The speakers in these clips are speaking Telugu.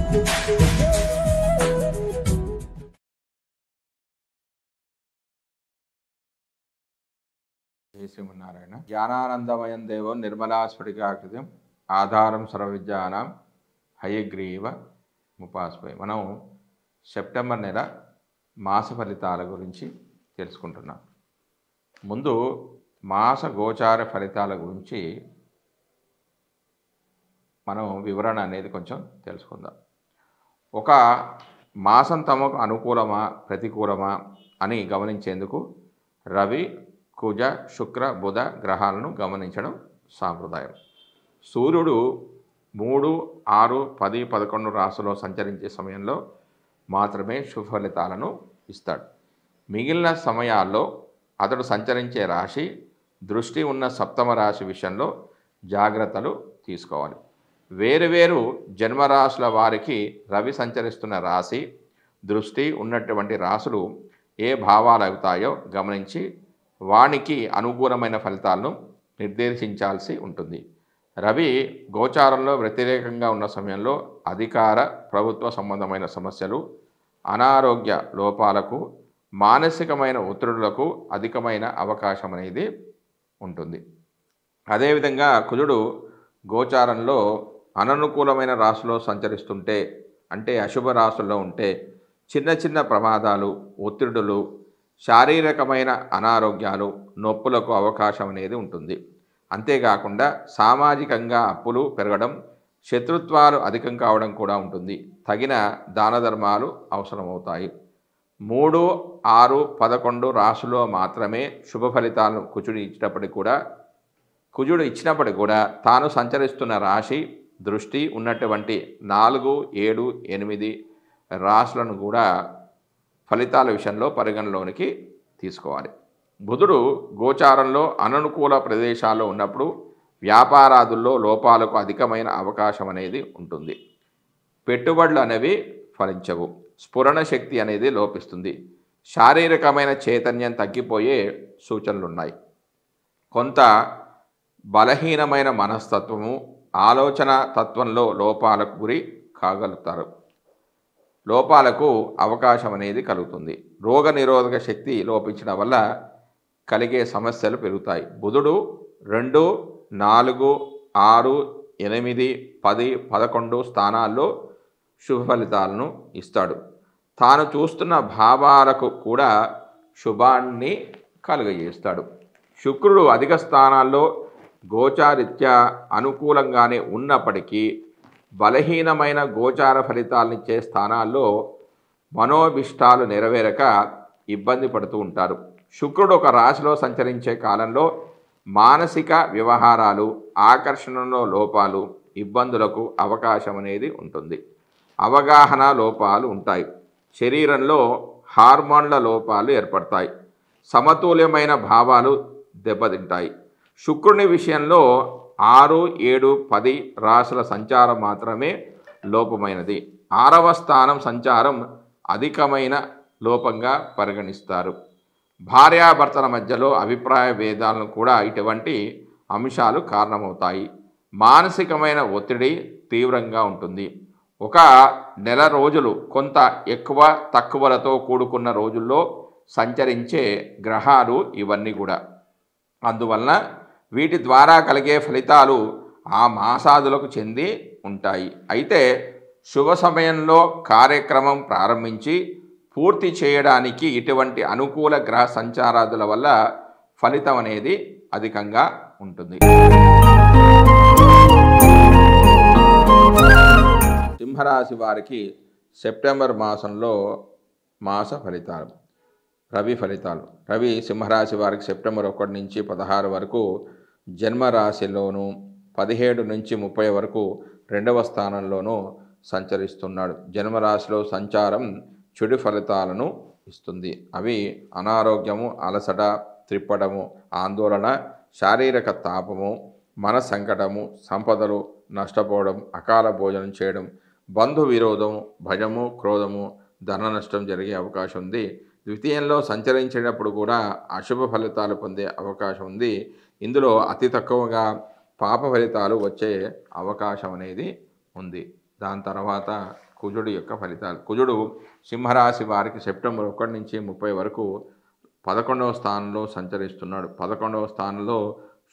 జై శ్రీమన్నారాయణ. జ్ఞానానందమయం దేవం నిర్మలాస్ఫటికాకృతిం ఆధారం సర్వవిద్యానాం హయగ్రీవ ముపాస్మై. మనం సెప్టెంబర్ నెల మాస ఫలితాల గురించి తెలుసుకుంటున్నాం. ముందు మాస గోచార ఫలితాల గురించి మనం వివరణ అనేది కొంచెం తెలుసుకుందాం. ఒక మాసం తమకు అనుకూలమా ప్రతికూలమా అని గమనించేందుకు రవి, కుజ, శుక్ర, బుధ గ్రహాలను గమనించడం సాంప్రదాయం. సూర్యుడు 3, 6, 10, 11 రాశుల్లో సంచరించే సమయంలో మాత్రమే శుభ ఫలితాలను ఇస్తాడు. మిగిలిన సమయాల్లో అతడు సంచరించే రాశి, దృష్టి ఉన్న సప్తమ రాశి విషయంలో జాగ్రత్తలు తీసుకోవాలి. వేరువేరు జన్మరాశుల వారికి రవి సంచరిస్తున్న రాశి, దృష్టి ఉన్నటువంటి రాశులు ఏ భావాలు అవుతాయో గమనించి వానికి అనుకూలమైన ఫలితాలను నిర్దేశించాల్సి ఉంటుంది. రవి గోచారంలో వ్యతిరేకంగా ఉన్న సమయంలో అధికార, ప్రభుత్వ సంబంధమైన సమస్యలు, అనారోగ్య లోపాలకు, మానసికమైన ఒత్తిడులకు అధికమైన అవకాశం అనేది ఉంటుంది. అదేవిధంగా కుజుడు గోచారంలో అననుకూలమైన రాశిలో సంచరిస్తుంటే, అంటే అశుభ రాశుల్లో ఉంటే చిన్న చిన్న ప్రమాదాలు, ఒత్తిడులు, శారీరకమైన అనారోగ్యాలు, నొప్పులకు అవకాశం అనేది ఉంటుంది. అంతేకాకుండా సామాజికంగా అప్పులు పెరగడం, శత్రుత్వాలు అధికం కావడం కూడా ఉంటుంది. తగిన దాన ధర్మాలు అవసరమవుతాయి. 3, 6, 11 రాశుల్లో మాత్రమే శుభ ఫలితాలను కుజుడు ఇచ్చినప్పటికీ కూడా తాను సంచరిస్తున్న రాశి, దృష్టి ఉన్నటువంటి 4, 7, 8 రాశులను కూడా ఫలితాల విషయంలో పరిగణలోనికి తీసుకోవాలి. బుధుడు గోచారంలో అననుకూల ప్రదేశాల్లో ఉన్నప్పుడు వ్యాపారాదుల్లో లోపాలకు అధికమైన అవకాశం అనేది ఉంటుంది. పెట్టుబడులు అనేవి ఫలించవు. స్ఫురణ శక్తి అనేది లోపిస్తుంది. శారీరకమైన చైతన్యం తగ్గిపోయే సూచనలున్నాయి. కొంత బలహీనమైన మనస్తత్వము, ఆలోచన తత్వంలో లోపాలకు గురి కాగలుగుతారు. లోపాలకు అవకాశం అనేది కలుగుతుంది. రోగ నిరోధక శక్తి లోపించడం వల్ల కలిగే సమస్యలు పెరుగుతాయి. బుధుడు 2, 4, 6, 8, 10, 11 స్థానాల్లో శుభ ఫలితాలను ఇస్తాడు. తాను చూస్తున్న భావాలకు కూడా శుభాన్ని కలుగజేస్తాడు. శుక్రుడు అధిక స్థానాల్లో గోచారిత్యా అనుకూలంగానే ఉన్నప్పటికీ బలహీనమైన గోచార ఫలితాలనిచ్చే స్థానాల్లో మనోభిష్టాలు నెరవేరక ఇబ్బంది పడుతూ ఉంటారు. శుక్రుడు ఒక రాశిలో సంచరించే కాలంలో మానసిక వ్యవహారాలు, ఆకర్షణలో లోపాలు, ఇబ్బందులకు అవకాశం అనేది ఉంటుంది. అవగాహన లోపాలు ఉంటాయి. శరీరంలో హార్మోన్ల లోపాలు ఏర్పడతాయి. సమతుల్యమైన భావాలు దెబ్బతింటాయి. శుక్రుని విషయంలో 6, 7, 10 రాశుల సంచారం మాత్రమే లోపమైనది. 6వ స్థానం సంచారం అధికమైన లోపంగా పరిగణిస్తారు. భార్యాభర్తల మధ్యలో అభిప్రాయ భేదాలను కూడా ఇటువంటి అంశాలు కారణమవుతాయి. మానసికమైన ఒత్తిడి తీవ్రంగా ఉంటుంది. ఒక నెల రోజులు కొంత ఎక్కువ తక్కువలతో కూడుకున్న రోజుల్లో సంచరించే గ్రహాలు ఇవన్నీ కూడా. అందువలన వీటి ద్వారా కలిగే ఫలితాలు ఆ మాసాదులకు చెంది ఉంటాయి. అయితే శుభ సమయంలో కార్యక్రమం ప్రారంభించి పూర్తి చేయడానికి ఇటువంటి అనుకూల గ్రహ సంచారాదుల వల్ల ఫలితం అనేది అధికంగా ఉంటుంది. సింహరాశి వారికి సెప్టెంబర్ మాసంలో మాస ఫలితాలు, రవి ఫలితాలు. రవి సింహరాశి వారికి సెప్టెంబర్ 1 నుంచి 16 వరకు జన్మరాశిలోను, 17 నుంచి 30 వరకు 2వ స్థానంలోనూ సంచరిస్తున్నాడు. జన్మరాశిలో సంచారం చెడు ఫలితాలను ఇస్తుంది. అవి అనారోగ్యము, అలసట, త్రిప్పడము, ఆందోళన, శారీరక తాపము, మన సంకటము, సంపదలు నష్టపోవడం, అకాల భోజనం చేయడం, బంధు విరోధం, భయము, క్రోధము, ధన నష్టం జరిగే అవకాశం ఉంది. ద్వితీయంలో సంచరించేటప్పుడు కూడా అశుభ ఫలితాలు పొందే అవకాశం ఉంది. ఇందులో అతి తక్కువగా పాప ఫలితాలు వచ్చే అవకాశం అనేది ఉంది. దాని తర్వాత కుజుడు యొక్క ఫలితాలు. కుజుడు సింహరాశి వారికి సెప్టెంబర్ 1 నుంచి 30 వరకు 11వ స్థానంలో సంచరిస్తున్నాడు. 11వ స్థానంలో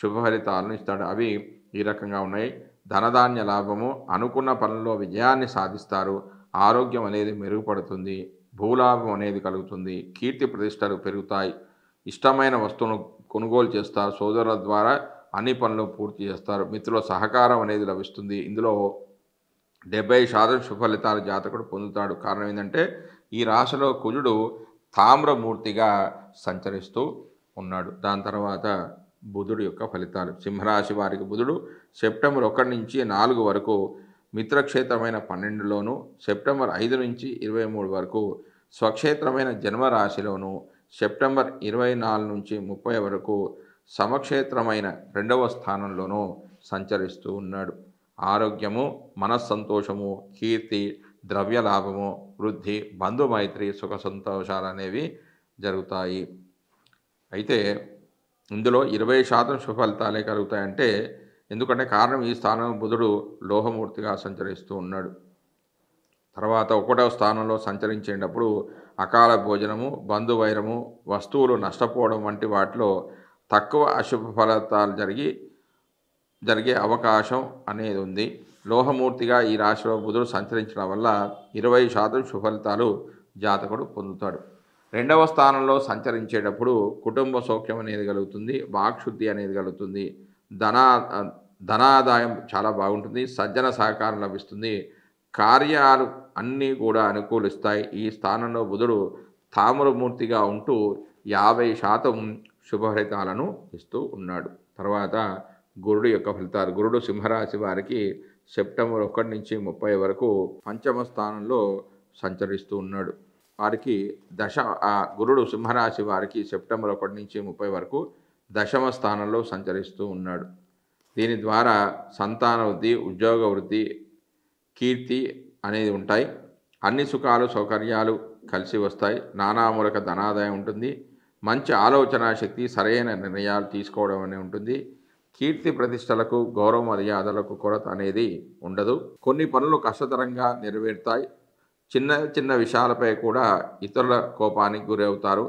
శుభ ఫలితాలను ఇస్తాడు. అవి ఈ రకంగా ఉన్నాయి. ధనధాన్య లాభము, అనుకున్న పనుల్లో విజయాన్ని సాధిస్తారు, ఆరోగ్యం అనేది మెరుగుపడుతుంది, భూలాభం అనేది కలుగుతుంది, కీర్తి ప్రతిష్టలు పెరుగుతాయి, ఇష్టమైన వస్తువును కొనుగోలు చేస్తారు, సోదరుల ద్వారా అన్ని పనులు పూర్తి చేస్తారు, మిత్రుల సహకారం అనేది లభిస్తుంది. ఇందులో 70% శుభ ఫలితాలు జాతకుడు పొందుతాడు. కారణం ఏంటంటే ఈ రాశిలో కుజుడు తామ్రమూర్తిగా సంచరిస్తూ ఉన్నాడు. దాని తర్వాత బుధుడు యొక్క ఫలితాలు. సింహరాశి వారికి బుధుడు సెప్టెంబర్ 1 నుంచి 4 వరకు మిత్రక్షేత్రమైన 12లోను, సెప్టెంబర్ 5 నుంచి 23 వరకు స్వక్షేత్రమైన జన్మరాశిలోను, సెప్టెంబర్ 24 నుంచి 30 వరకు సమక్షేత్రమైన 2వ స్థానంలోనూ సంచరిస్తూ ఉన్నాడు. ఆరోగ్యము, మనస్సంతోషము, కీర్తి, ద్రవ్య లాభము, వృద్ధి, బంధుమైత్రి, సుఖ సంతోషాలు అనేవి జరుగుతాయి. అయితే ఇందులో 20% శుభ ఫలితాలే కలుగుతాయంటే ఎందుకంటే కారణం ఈ స్థానం బుధుడు లోహమూర్తిగా సంచరిస్తూ ఉన్నాడు. తర్వాత 1వ స్థానంలో సంచరించేటప్పుడు అకాల భోజనము, బంధువైరము, వస్తువులు నష్టపోవడం వంటి వాటిలో తక్కువ అశుభ ఫలితాలు జరిగే అవకాశం అనేది ఉంది. లోహమూర్తిగా ఈ రాశిలో బుధుడు సంచరించడం వల్ల 20% శుభ ఫలితాలు జాతకుడు పొందుతాడు. 2వ స్థానంలో సంచరించేటప్పుడు కుటుంబ సౌఖ్యం అనేది కలుగుతుంది, వాక్శుద్ధి అనేది కలుగుతుంది, ధనాదాయం చాలా బాగుంటుంది, సజ్జన సహకారం లభిస్తుంది, కార్యాలు అన్నీ కూడా అనుకూలిస్తాయి. ఈ స్థానంలో బుధుడు తామ్రమూర్తిగా ఉంటూ 50% శుభ ఫలితాలను ఇస్తూ ఉన్నాడు. తర్వాత గురుడు యొక్క ఫలితాలు. గురుడు సింహరాశి వారికి సెప్టెంబర్ 1 నుంచి 30 వరకు 5వ స్థానంలో సంచరిస్తూ ఉన్నాడు. వారికి గురుడు సింహరాశి వారికి సెప్టెంబర్ 1 నుంచి 30 వరకు 10వ స్థానంలో సంచరిస్తూ ఉన్నాడు. దీని ద్వారా సంతాన వృద్ధి, ఉద్యోగ వృద్ధి, కీర్తి అనేది ఉంటాయి. అన్ని సుఖాలు సౌకర్యాలు కలిసి వస్తాయి. నానామూలక ధనాదాయం ఉంటుంది. మంచి ఆలోచన శక్తి, సరైన నిర్ణయాలు తీసుకోవడం అనేది ఉంటుంది. కీర్తి ప్రతిష్టలకు, గౌరవ మర్యాదలకు కొరత అనేది ఉండదు. కొన్ని పనులు కష్టతరంగా నెరవేరుతాయి. చిన్న చిన్న విషయాలపై కూడా ఇతరుల కోపానికి గురవుతారు.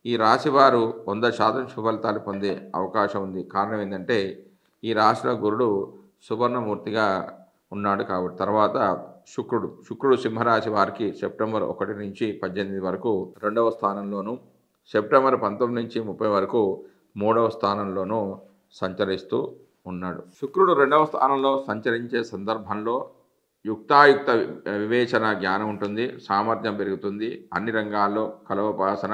ఈ రాశివారు 100% శుభ ఫలితాలు పొందే అవకాశం ఉంది. కారణం ఏంటంటే ఈ రాశిలో గురుడు సువర్ణమూర్తిగా ఉన్నాడు కాబట్టి. తర్వాత శుక్రుడు సింహరాశి వారికి సెప్టెంబర్ 1 నుంచి 18 వరకు 2వ స్థానంలోను, సెప్టెంబర్ 19 నుంచి 30 వరకు 3వ స్థానంలోనూ సంచరిస్తూ ఉన్నాడు. శుక్రుడు 2వ స్థానంలో సంచరించే సందర్భంలో యుక్తాయుక్త వివేచన జ్ఞానం ఉంటుంది, సామర్థ్యం పెరుగుతుంది, అన్ని రంగాల్లో కళాపాసన,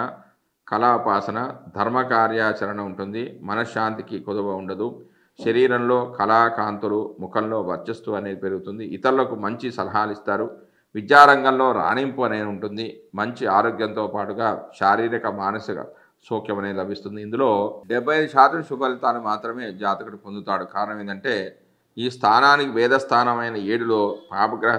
ధర్మ కార్యాచరణ ఉంటుంది, మనశ్శాంతికి కొదవ ఉండదు, శరీరంలో కళాకాంతులు, ముఖంలో వర్చస్సు అనేది పెరుగుతుంది, ఇతరులకు మంచి సలహాలు ఇస్తారు, విద్యారంగంలో రాణింపు అనేది ఉంటుంది, మంచి ఆరోగ్యంతో పాటుగా శారీరక మానసిక సౌఖ్యం అనేది లభిస్తుంది. ఇందులో 75% శుభ ఫలితాలు మాత్రమే జాతకుడు పొందుతాడు. కారణం ఏంటంటే ఈ స్థానానికి వేదస్థానమైన 7లో పాపగ్రహ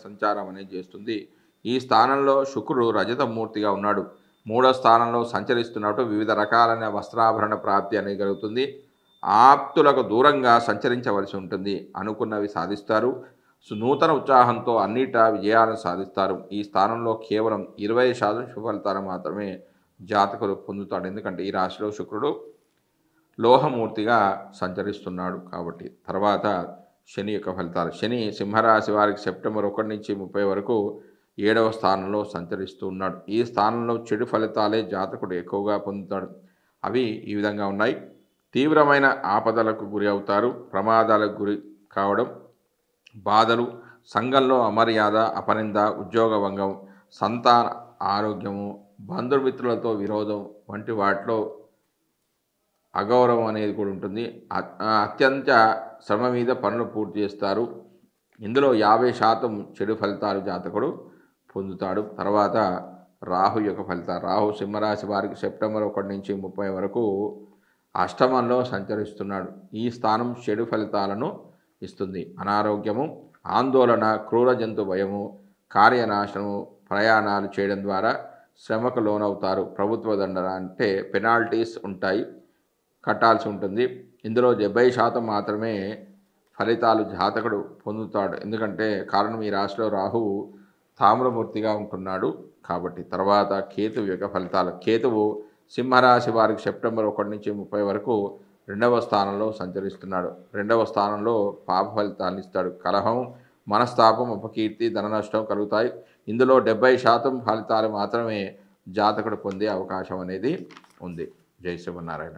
సంచారం అనేది చేస్తుంది. ఈ స్థానంలో శుక్రుడు రజతమూర్తిగా ఉన్నాడు. 3వ స్థానంలో సంచరిస్తున్నట్టు వివిధ రకాలైన వస్త్రాభరణ ప్రాప్తి అనేది కలుగుతుంది. ఆప్తులకు దూరంగా సంచరించవలసి ఉంటుంది. అనుకున్నవి సాధిస్తారు. నూతన ఉత్సాహంతో అన్నిటా విజయాలను సాధిస్తారు. ఈ స్థానంలో కేవలం 20% శుభ ఫలితాలు మాత్రమే జాతకులు పొందుతాడు. ఎందుకంటే ఈ రాశిలో శుక్రుడు లోహమూర్తిగా సంచరిస్తున్నాడు కాబట్టి. తర్వాత శని యొక్క ఫలితాలు. శని సింహరాశి వారికి సెప్టెంబర్ 1 నుంచి 30 వరకు 7వ స్థానంలో సంచరిస్తూ ఉన్నాడు. ఈ స్థానంలో చెడు ఫలితాలే జాతకుడు ఎక్కువగా పొందుతాడు. అవి ఈ విధంగా ఉన్నాయి. తీవ్రమైన ఆపదలకు గురి అవుతారు, ప్రమాదాలకు గురి కావడం, బాధలు, సంఘంలో అమర్యాద, అపనింద, ఉద్యోగ భంగం, సంతాన ఆరోగ్యము, బంధుమిత్రులతో విరోధం వంటి వాటిలో అగౌరవం అనేది కూడా ఉంటుంది. అత్యంత శ్రమ మీద పనులు పూర్తి చేస్తారు. ఇందులో 50% చెడు ఫలితాలు జాతకుడు పొందుతాడు. తర్వాత రాహు యొక్క ఫలితాలు. రాహు సింహరాశి వారికి సెప్టెంబర్ 1 నుంచి 30 వరకు అష్టమంలో సంచరిస్తున్నాడు. ఈ స్థానం చెడు ఫలితాలను ఇస్తుంది. అనారోగ్యము, ఆందోళన, క్రూర జంతు భయము, కార్యనాశనము, ప్రయాణాలు చేయడం ద్వారా శ్రమకు లోనవుతారు. ప్రభుత్వ దండన అంటే పెనాల్టీస్ ఉంటాయి, కట్టాల్సి ఉంటుంది. ఇందులో 70% మాత్రమే ఫలితాలు జాతకుడు పొందుతాడు. ఎందుకంటే కారణం ఈ రాశిలో రాహువు తామ్రమూర్తిగా ఉంటున్నాడు కాబట్టి. తర్వాత కేతువు యొక్క ఫలితాలు. కేతువు సింహరాశి వారికి సెప్టెంబర్ 1 నుంచి 30 వరకు 2వ స్థానంలో సంచరిస్తున్నాడు. 2వ స్థానంలో పాప ఫలితాన్ని ఇస్తాడు. కలహం, మనస్తాపం, అపకీర్తి, ధన నష్టం కలుగుతాయి. ఇందులో 70% ఫలితాలు మాత్రమే జాతకుడు పొందే అవకాశం అనేది ఉంది. జై శ్రీమన్నారాయణ.